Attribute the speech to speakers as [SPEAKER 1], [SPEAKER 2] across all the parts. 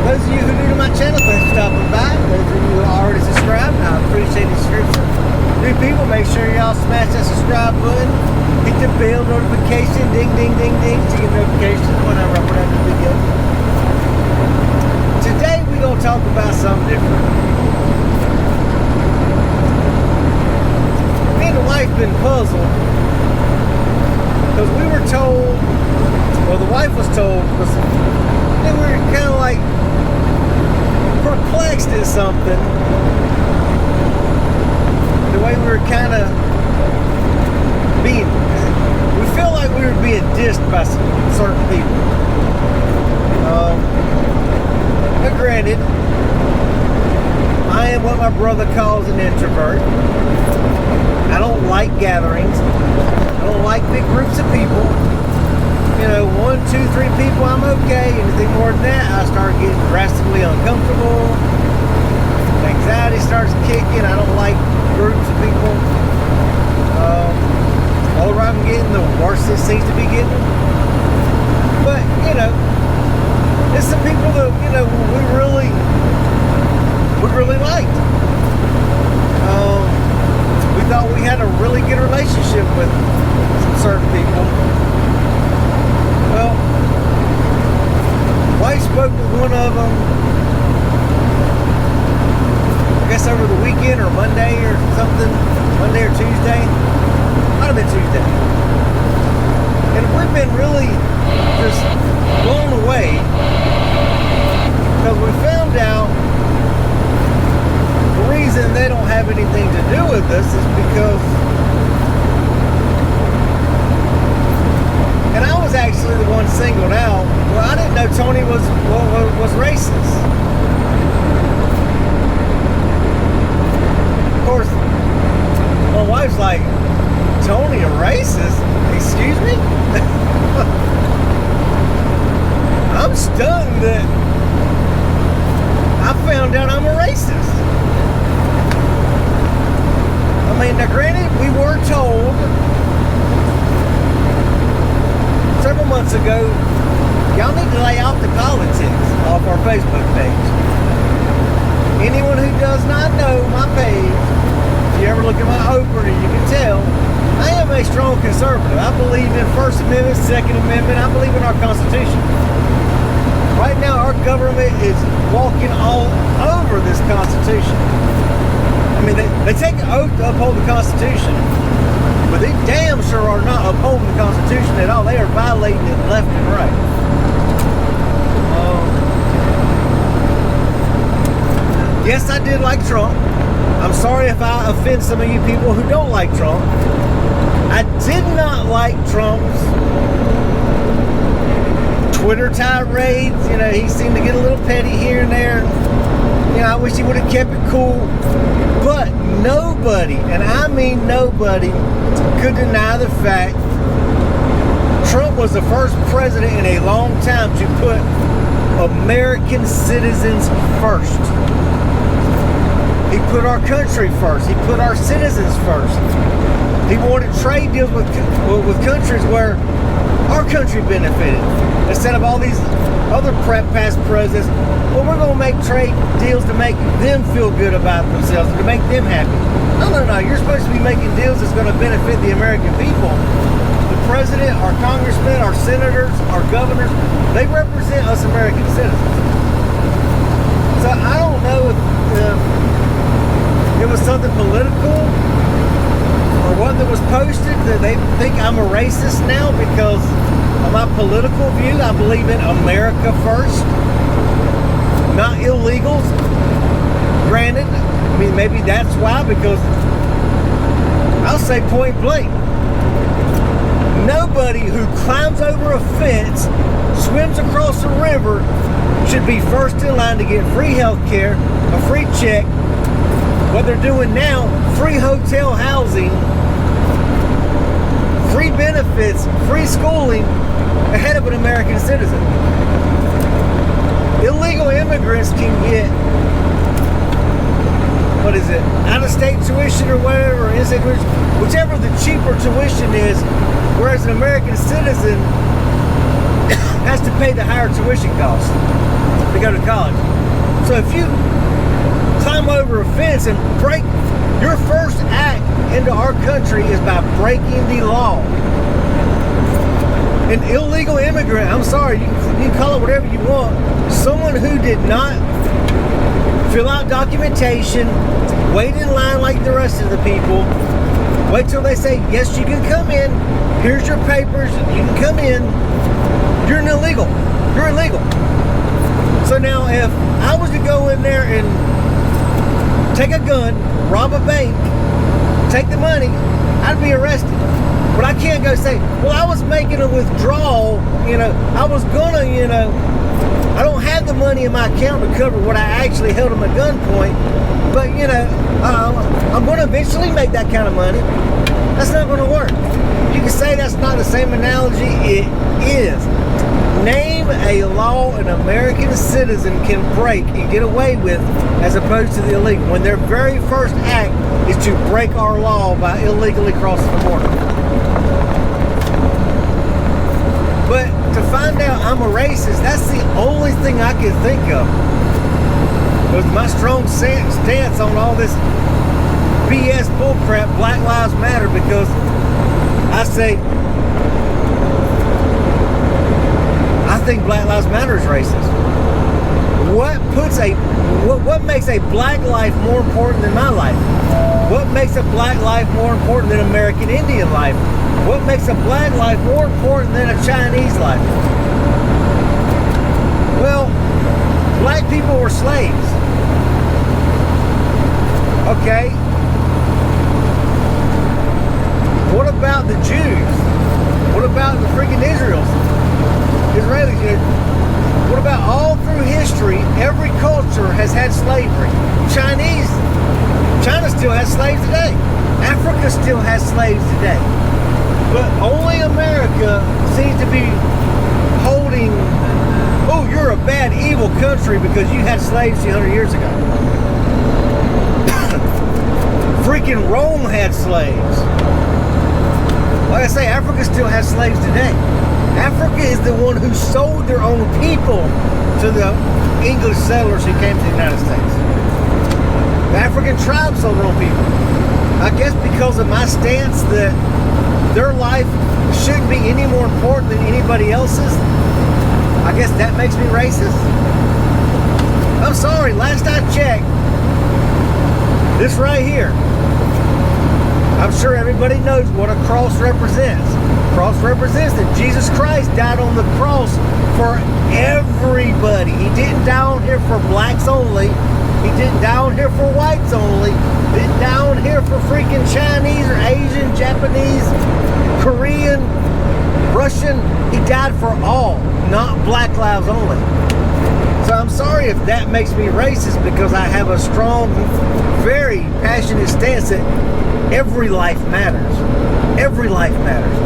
[SPEAKER 1] Those of you who are new to my channel, thanks for stopping by. Those of you who are already subscribed, I appreciate the subscription. New people, make sure y'all smash that subscribe button. Hit the bell notification, ding, ding, ding, ding, to get notifications whenever I put out a video. Today, we're going to talk about something different. Me and the wife been puzzled because we were told, well, the wife was told, because we were kind of like perplexed at something. The way we were kind of being, we feel like we were being dissed by certain people. But granted, I am what my brother calls an introvert. I don't like gatherings. I don't like big groups of people. You know, 1, 2, 3 people, I'm okay. Anything more than that, I start getting drastically uncomfortable. Anxiety starts kicking. I don't like groups of people. The older I'm getting, the worse it seems to be getting. But, you know, it's some people that, you know, we really liked. We thought we had a really good relationship with some certain people. Well, wife spoke with one of them, I guess over the weekend or Monday or something, Monday or Tuesday. Might have been Tuesday. And we've been really just blown away because we found out the reason they don't have anything to do with us is because, and I was actually the one singled out. Well, I didn't know Tony was racist. Of course, my wife's like, Tony, a racist? Excuse me? I'm stunned that I found out I'm a racist. I mean, now granted, we were told several months ago, y'all need to lay off the politics off our Facebook page. Anyone who does not know my page, if you ever look at my opener, you can tell I am a strong conservative. I believe in First Amendment, Second Amendment. I believe in our Constitution. Right now, our government is walking all over this Constitution. I mean, they take an oath to uphold the Constitution, but they damn sure are not upholding the Constitution at all. They are violating it left and right. Yes, I did like Trump. I'm sorry if I offend some of you people who don't like Trump. I did not like Trump's Twitter tirades. You know, he seemed to get a little petty here and there. You know, I wish he would have kept it cool. But nobody, and I mean nobody, could deny the fact Trump was the first president in a long time to put American citizens first. He put our country first. He put our citizens first. He wanted trade deals with countries where our country benefited. Instead of all these other past presidents, well, we're going to make trade deals to make them feel good about themselves and to make them happy. No. You're supposed to be making deals that's going to benefit the American people. The president, our congressmen, our senators, our governors, they represent us American citizens. So I don't know if it was something political or what that was posted that they think I'm a racist now because of my political view. I believe in America first, not illegals. Granted, I mean, maybe that's why, because I'll say point blank, nobody who climbs over a fence, swims across a river, should be first in line to get free health care, a free check, what they're doing now, free hotel housing, free benefits, free schooling, ahead of an American citizen. Illegal immigrants can get, what is it, out-of-state tuition or whatever, or in-state tuition, whichever the cheaper tuition is, whereas an American citizen has to pay the higher tuition cost. go to college. So if you climb over a fence and break, your first act into our country is by breaking the law. An illegal immigrant, I'm sorry, you can call it whatever you want, someone who did not fill out documentation, wait in line like the rest of the people, wait till they say, yes, you can come in, here's your papers, you can come in, you're an illegal. You're illegal. So now if I was to go in there and take a gun, rob a bank, take the money, I'd be arrested. But I can't go say, well, I was making a withdrawal, I was gonna, I don't have the money in my account to cover what I actually held at my gunpoint, but I'm gonna eventually make that kind of money. That's not gonna work. You can say that's not the same analogy. It is. Name a law an American citizen can break and get away with as opposed to the illegal, when their very first act is to break our law by illegally crossing the border. But to find out I'm a racist, that's the only thing I can think of. With my strong stance on all this BS bullcrap, Black Lives Matter, because I say, I think Black Lives Matter is racist. What makes a black life more important than my life? What makes a black life more important than American Indian life? What makes a black life more important than a Chinese life? Well, black people were slaves. Okay. What about the Jews? What about the freaking Israelis? What about all through history, every culture has had slavery. China still has slaves today. Africa still has slaves today. But only America seems to be holding, oh, you're a bad, evil country because you had slaves 200 years ago. Freaking Rome had slaves. Like I say, Africa still has slaves today. Africa is the one who sold their own people to the English settlers who came to the United States. The African tribes sold their own people. I guess because of my stance that their life shouldn't be any more important than anybody else's, I guess that makes me racist. I'm sorry, last I checked, this right here, I'm sure everybody knows what a cross represents. Cross represents that Jesus Christ died on the cross for everybody. He didn't die on here for blacks only. He didn't die on here for whites only. He didn't die on here for freaking Chinese or Asian, Japanese, Korean, Russian. He died for all, not black lives only. So I'm sorry if that makes me racist, because I have a strong, very passionate stance that every life matters. Every life matters.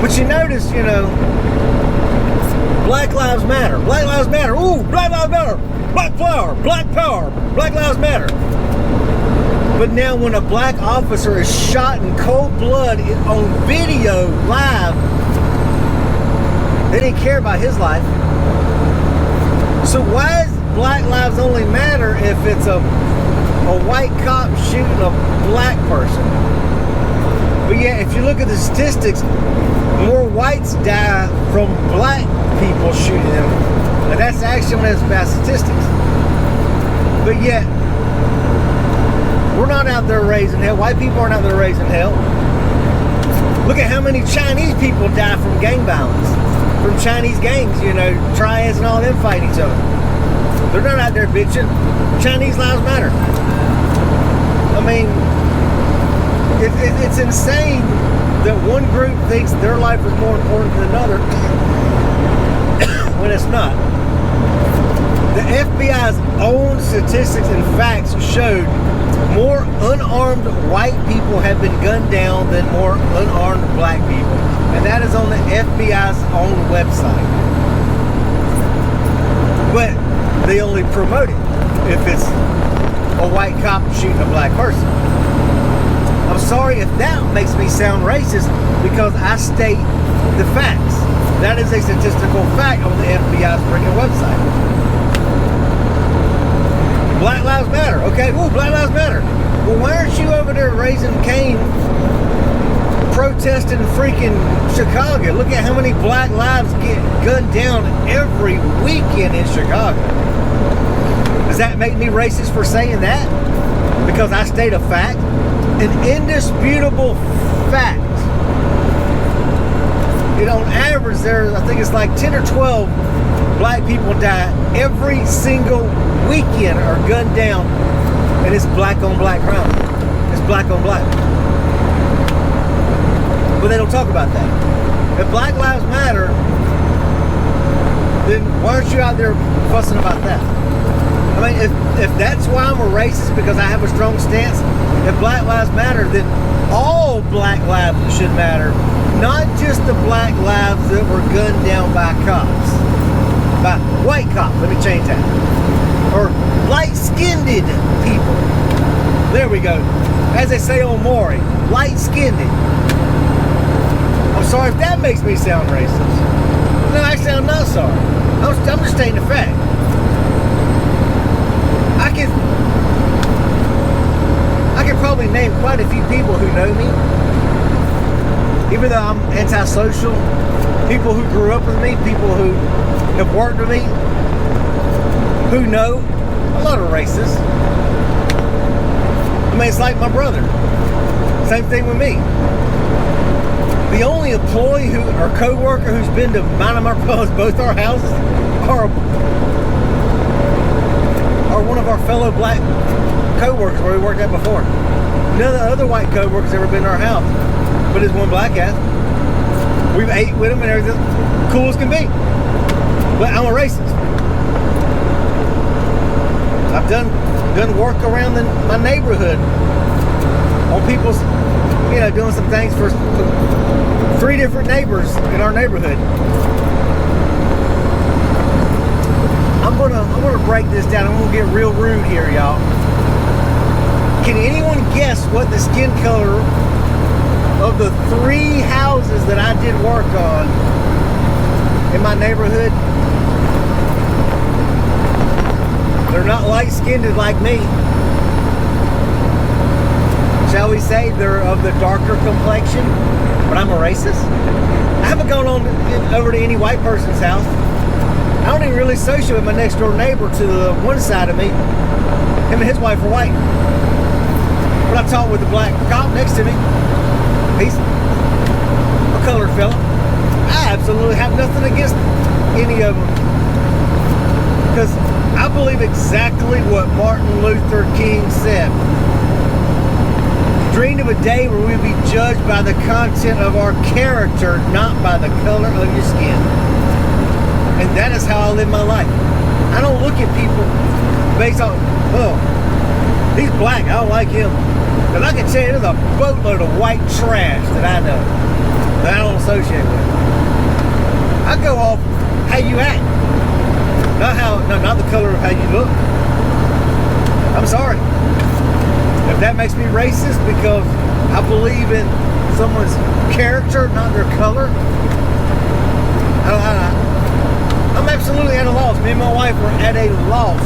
[SPEAKER 1] But you notice, Black Lives Matter. Black Lives Matter. Ooh, Black Lives Matter. Black power. Black power. Black Lives Matter. But now when a black officer is shot in cold blood on video live, they didn't care about his life. So why does Black Lives only matter if it's a white cop shooting a black person? But yeah, if you look at the statistics, more whites die from black people shooting them. And that's actually one of those bad statistics. But yet, we're not out there raising hell. White people aren't out there raising hell. Look at how many Chinese people die from gang violence. From Chinese gangs, triads and all them fight each other. They're not out there bitching. Chinese lives matter. I mean, it's insane that one group thinks their life is more important than another when it's not. The FBI's own statistics and facts showed more unarmed white people have been gunned down than more unarmed black people. And that is on the FBI's own website. But they only promote it if it's a white cop shooting a black person. I'm sorry if that makes me sound racist, because I state the facts. That is a statistical fact on the FBI's freaking website. Black Lives Matter. Okay, ooh, Black Lives Matter. Well, why aren't you over there raising Cain, protesting freaking Chicago? Look at how many black lives get gunned down every weekend in Chicago. Does that make me racist for saying that? Because I state a fact, an indisputable fact. You know, on average, there, I think it's like 10 or 12 black people die every single weekend or gunned down, and it's black on black crime. It's black on black. But they don't talk about that. If Black Lives Matter, then why aren't you out there fussing about that? I mean, if that's why I'm a racist, because I have a strong stance, if Black Lives Matter, then all black lives should matter, not just the black lives that were gunned down by cops. By white cops, let me change that. Or light-skinned people. There we go. As they say on Maury, light-skinned. I'm sorry if that makes me sound racist. No, actually, I'm not sorry. I'm just stating the fact. I can probably name quite a few people who know me, even though I'm antisocial. People who grew up with me, people who have worked with me, who know a lot of racists. I mean, it's like my brother. Same thing with me. The only employee or co-worker who's been to mine of both our houses are one of our fellow black co-workers where we worked at before. None of the other white co-workers ever been to our house, but it's one black ass. We've ate with them and everything, cool as can be. But I'm a racist. I've done work around my neighborhood on people's, doing some things for 3 different neighbors in our neighborhood. I'm gonna break this down. I'm gonna get real rude here, y'all. Can anyone guess what the skin color of the 3 houses that I did work on in my neighborhood? They're not light-skinned like me. Shall we say they're of the darker complexion? But I'm a racist. I haven't gone over to any white person's house. I don't even really associate with my next door neighbor to the one side of me. Him and his wife are white. But I talked with the black cop next to me. He's a colored fella. I absolutely have nothing against any of them, because I believe exactly what Martin Luther King said. Dreamed of a day where we'd be judged by the content of our character, not by the color of your skin. And that is how I live my life. I don't look at people based on, oh, he's black, I don't like him. Because I can tell you there's a boatload of white trash that I know, that I don't associate with. I go off how you act, not the color of how you look. I'm sorry. If that makes me racist because I believe in someone's character, not their color, I'm absolutely at a loss. Me and my wife were at a loss.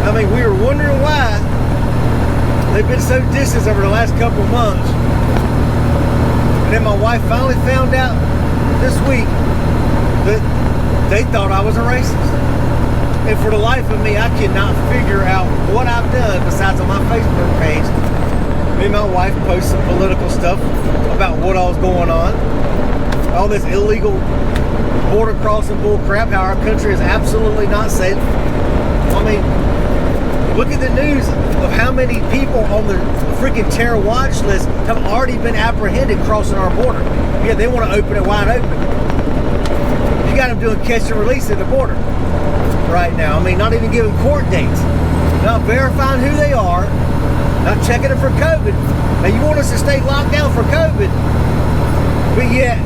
[SPEAKER 1] I mean, we were wondering why they've been so distant over the last couple months. And then my wife finally found out this week that they thought I was a racist. And for the life of me, I cannot figure out what I've done besides on my Facebook page. Me and my wife post some political stuff about what all's going on. All this illegal border crossing bull crap, how our country is absolutely not safe. I mean, look at the news of how many people on the freaking terror watch list have already been apprehended crossing our border. Yeah, they want to open it wide open. You got them doing catch and release at the border right now. I mean, not even giving court dates, not verifying who they are, not checking them for COVID. Now, you want us to stay locked down for COVID, but yet,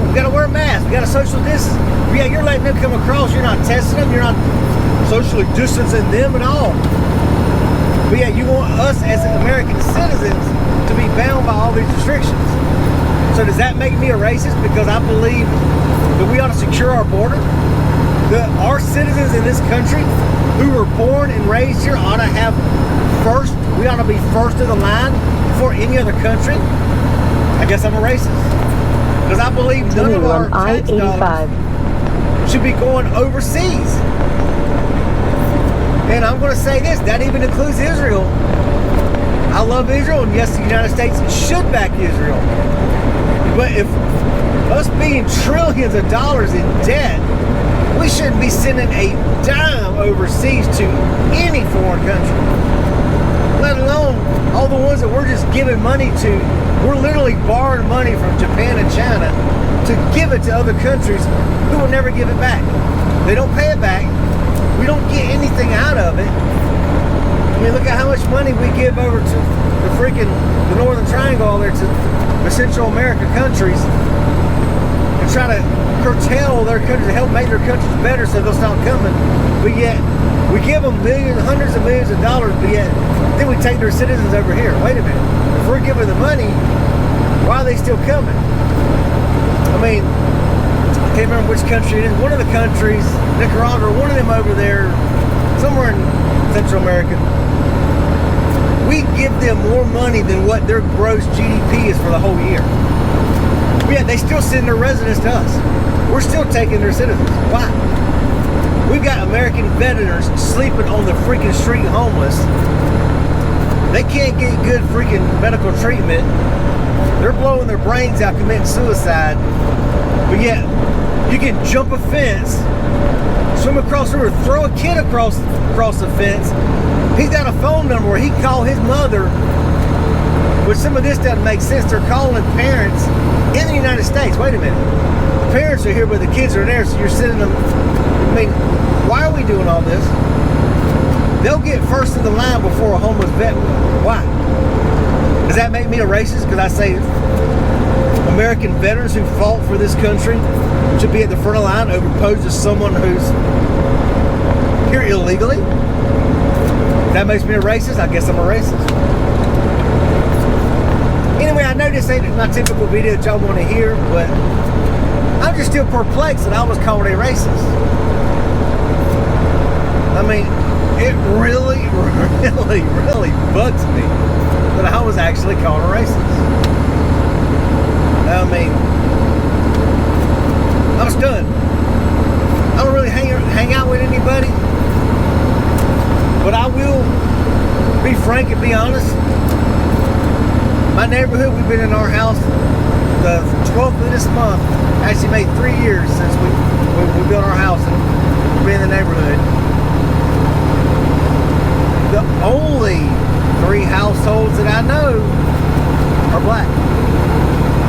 [SPEAKER 1] we got to wear a mask, we got to social distance. But yeah, you're letting them come across, you're not testing them, you're not socially distancing them at all. But yeah, you want us as American citizens to be bound by all these restrictions. So does that make me a racist because I believe that we ought to secure our border? That our citizens in this country who were born and raised here ought to have first, we ought to be first of the line before any other country, I guess I'm a racist. Because I believe none of our tax dollars should be going overseas. And I'm going to say this, that even includes Israel. I love Israel, and yes, the United States should back Israel. But if us being trillions of dollars in debt, we shouldn't be sending a dime overseas to any foreign country. Let alone all the ones that we're just giving money to. We're literally borrowing money from Japan and China to give it to other countries who will never give it back. They don't pay it back. We don't get anything out of it. I mean, look at how much money we give over to the Northern Triangle, all there to the Central America countries, and try to curtail their countries to help make their countries better so they'll stop coming. But yet, we give them millions, hundreds of millions of dollars, but yet, then we take their citizens over here. Wait a minute. If we're giving the money, why are they still coming? I mean, I can't remember which country it is. One of the countries, Nicaragua, one of them over there, somewhere in Central America, we give them more money than what their gross GDP is for the whole year. But yet they still send their residents to us. We're still taking their citizens. Why? We've got American veterans sleeping on the freaking street homeless. They can't get good freaking medical treatment. They're blowing their brains out committing suicide. But yet, you can jump a fence, swim across the river, throw a kid across the fence. He's got a phone number where he can call his mother. But some of this doesn't make sense. They're calling parents in the United States. Wait a minute. The parents are here, but the kids are there, so you're sending them. I mean, why are we doing all this? They'll get first in the line before a homeless vet will. Why? Does that make me a racist? Because I say American veterans who fought for this country should be at the front of the line opposed to someone who's here illegally? That makes me a racist? I guess I'm a racist. Anyway, I know this ain't my typical video that y'all want to hear, but I'm just still perplexed that I was called a racist. I mean, it really, really, really bugs me that I was actually called a racist. I mean, I'm stunned. I don't really hang out with anybody, but I will be frank and be honest. My neighborhood, we've been in our house the 12th of this month. Actually made 3 years since we built our house and we've been in the neighborhood. The only 3 households that I know are black.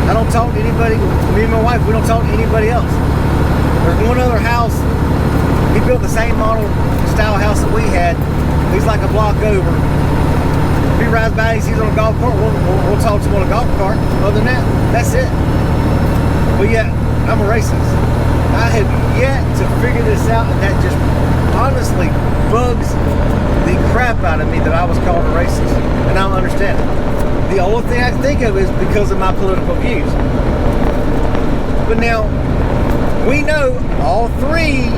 [SPEAKER 1] I don't talk to anybody. Me and my wife, we don't talk to anybody else. There's one other house. He built the same model style house that we had. He's like a block over. If he rides by, he sees on a golf cart, we'll talk to him on a golf cart. Other than that, that's it. But yet, I'm a racist. I have yet to figure this out, and that just honestly bugs the crap out of me that I was called a racist. And I don't understand it. The only thing I can think of is because of my political views. But now, we know all 3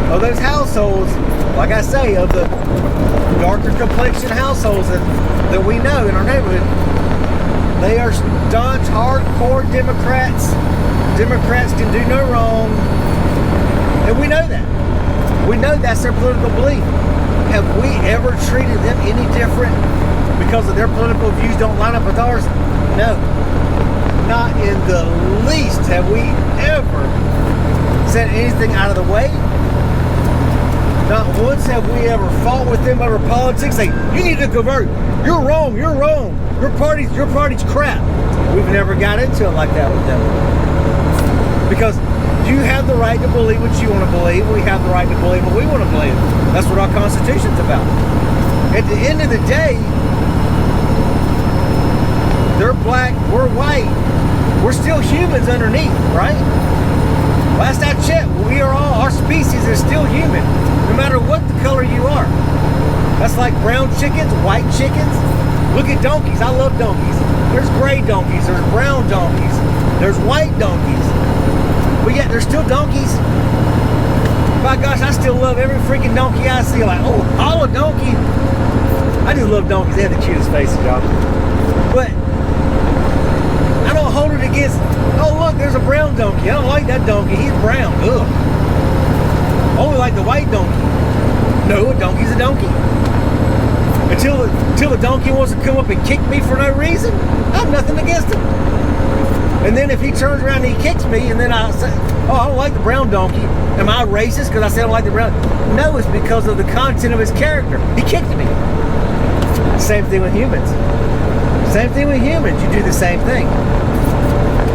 [SPEAKER 1] of those households, like I say, of the darker complexion households that we know in our neighborhood, they are staunch, hardcore Democrats. Democrats can do no wrong. And we know that. We know that's their political belief. Have we ever treated them any different because of their political views don't line up with ours? No. Not in the least have we ever said anything out of the way. Not once have we ever fought with them over politics. Say, you need to convert. You're wrong. You're wrong. Your party's crap. We've never got into it like that with them. Because you have the right to believe what you want to believe. We have the right to believe what we want to believe. That's what our Constitution's about. At the end of the day, they're black, we're white. We're still humans underneath, right? Last I checked, our species is still human, no matter what the color you are. That's like brown chickens, white chickens. Look at donkeys, I love donkeys. There's gray donkeys, there's brown donkeys, there's white donkeys. But yet, there's still donkeys. By gosh, I still love every freaking donkey I see. Like, oh, all a donkey. I do love donkeys. They have the cutest faces, y'all. But I don't hold it against, oh, look, there's a brown donkey. I don't like that donkey. He's brown. Ugh. I only like the white donkey. No, a donkey's a donkey. Until the donkey wants to come up and kick me for no reason, I have nothing against him. And then if he turns around and he kicks me, and then I say, oh, I don't like the brown donkey. Am I racist because I said I don't like the brown? No, it's because of the content of his character. He kicked me. Same thing with humans. Same thing with humans. You do the same thing.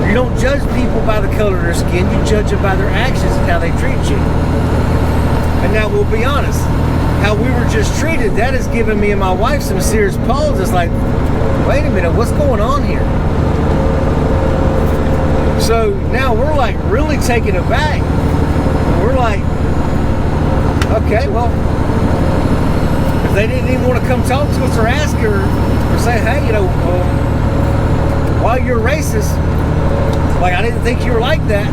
[SPEAKER 1] You don't judge people by the color of their skin. You judge them by their actions and how they treat you. And now we'll be honest. How we were just treated, that has given me and my wife some serious pause. It's like, wait a minute, what's going on here? So now we're like really taken aback. We're like, okay, well, if they didn't even want to come talk to us or ask her or say, hey, you know, while you're racist, like I didn't think you were like that.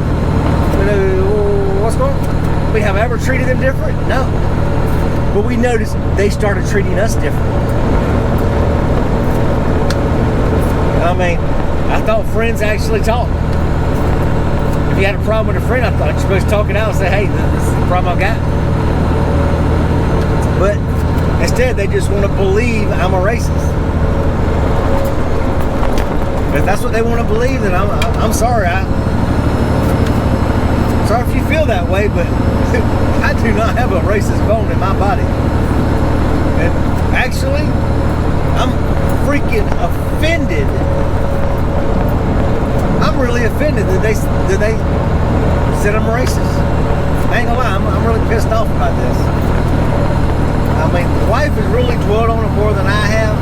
[SPEAKER 1] You know, what's going on? We have ever treated them different? No. But we noticed they started treating us different. I mean, I thought friends actually talk. If you had a problem with a friend, I thought you're supposed to talk it out and say, hey, this is the problem I've got. But instead, they just want to believe I'm a racist. If that's what they want to believe, then I'm sorry. Sorry if you feel that way, but I do not have a racist bone in my body. And actually, I'm freaking offended. I'm really offended that they said I'm racist. I ain't gonna lie, I'm really pissed off about this. I mean, the wife has really dwelled on it more than I have.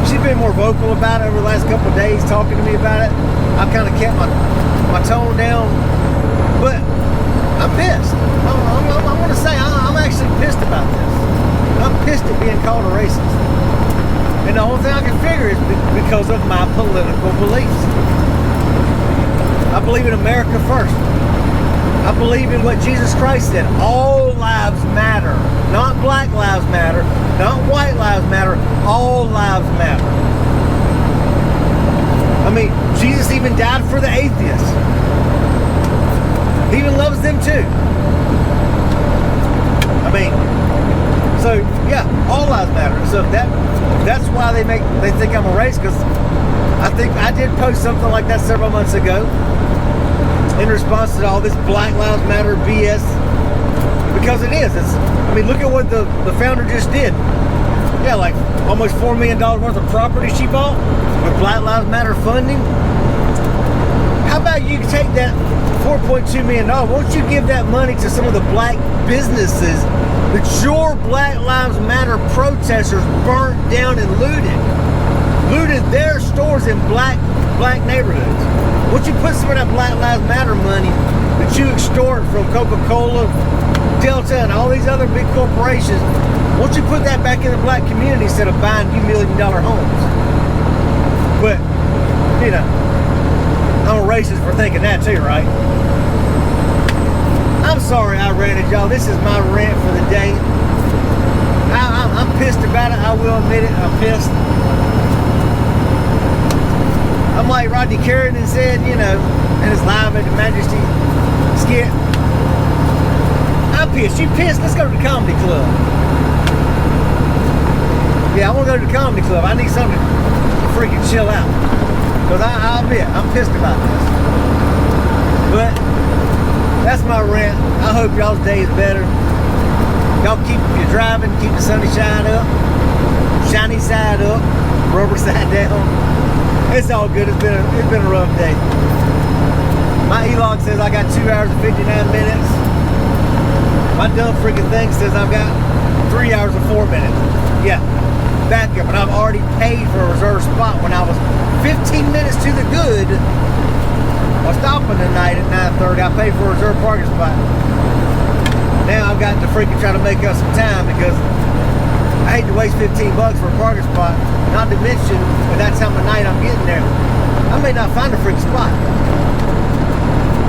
[SPEAKER 1] She's been more vocal about it over the last couple of days, talking to me about it. I've kind of kept my tone down. But I'm pissed. I want to say I'm actually pissed about this. I'm pissed at being called a racist. And the whole thing I can figure is because of my political beliefs. I believe in America first. I believe in what Jesus Christ said. All lives matter. Not black lives matter. Not white lives matter. All lives matter. I mean, Jesus even died for the atheists. He even loves them too. I mean, so yeah, all lives matter. So that's why they think I'm a racist, because I think I did post something like that several months ago in response to all this Black Lives Matter BS, because it is. I mean, look at what the founder just did. Yeah, like almost $4 million worth of property she bought with Black Lives Matter funding. How about you take that $4.2 million? Won't you give that money to some of the black businesses that your Black Lives Matter protesters burnt down and looted their stores in black neighborhoods? Won't you put some of that Black Lives Matter money that you extort from Coca-Cola, Delta, and all these other big corporations, won't you put that back in the black community instead of buying you $1 million homes? But, you know, I'm a racist for thinking that too, right? I'm sorry I ranted, y'all. This is my rant for the day. I'm pissed about it. I will admit it. I'm pissed. I'm like Rodney Carrington said, you know, in his Live at the Majesty skit. I'm pissed. You pissed? Let's go to the comedy club. Yeah, I want to go to the comedy club. I need something to freaking chill out. Because I'll admit, I'm pissed about this. But that's my rant. I hope y'all's day is better. Y'all keep, if you're driving, keep the sunny side up. Shiny side up. Rubber side down. It's all good. It's been a rough day. My e-log says I got 2 hours and 59 minutes. My dumb freaking thing says I've got 3 hours and 4 minutes. Yeah, back up. And I've already paid for a reserved spot when I was 15 minutes to the good. I was stopping tonight at 9:30. I paid for a reserved parking spot. Now I've got to freaking try to make up some time because I hate to waste $15 for a parking spot. Not to mention, by that time of night I'm getting there, I may not find a freaking spot.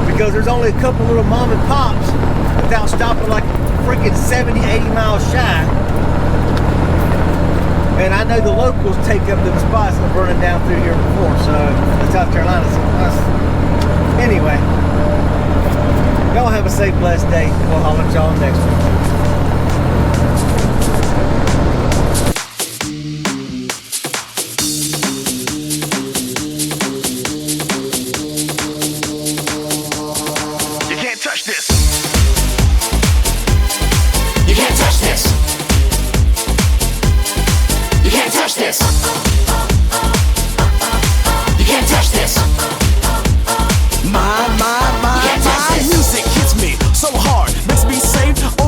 [SPEAKER 1] Because there's only a couple little mom and pops without stopping like freaking 70, 80 miles shy. And I know the locals take up them spots that are burning down through here before, so that's South Carolina. Anyway, y'all have a safe, blessed day. We'll holler at y'all next one.
[SPEAKER 2] You can't touch this. You can't touch this.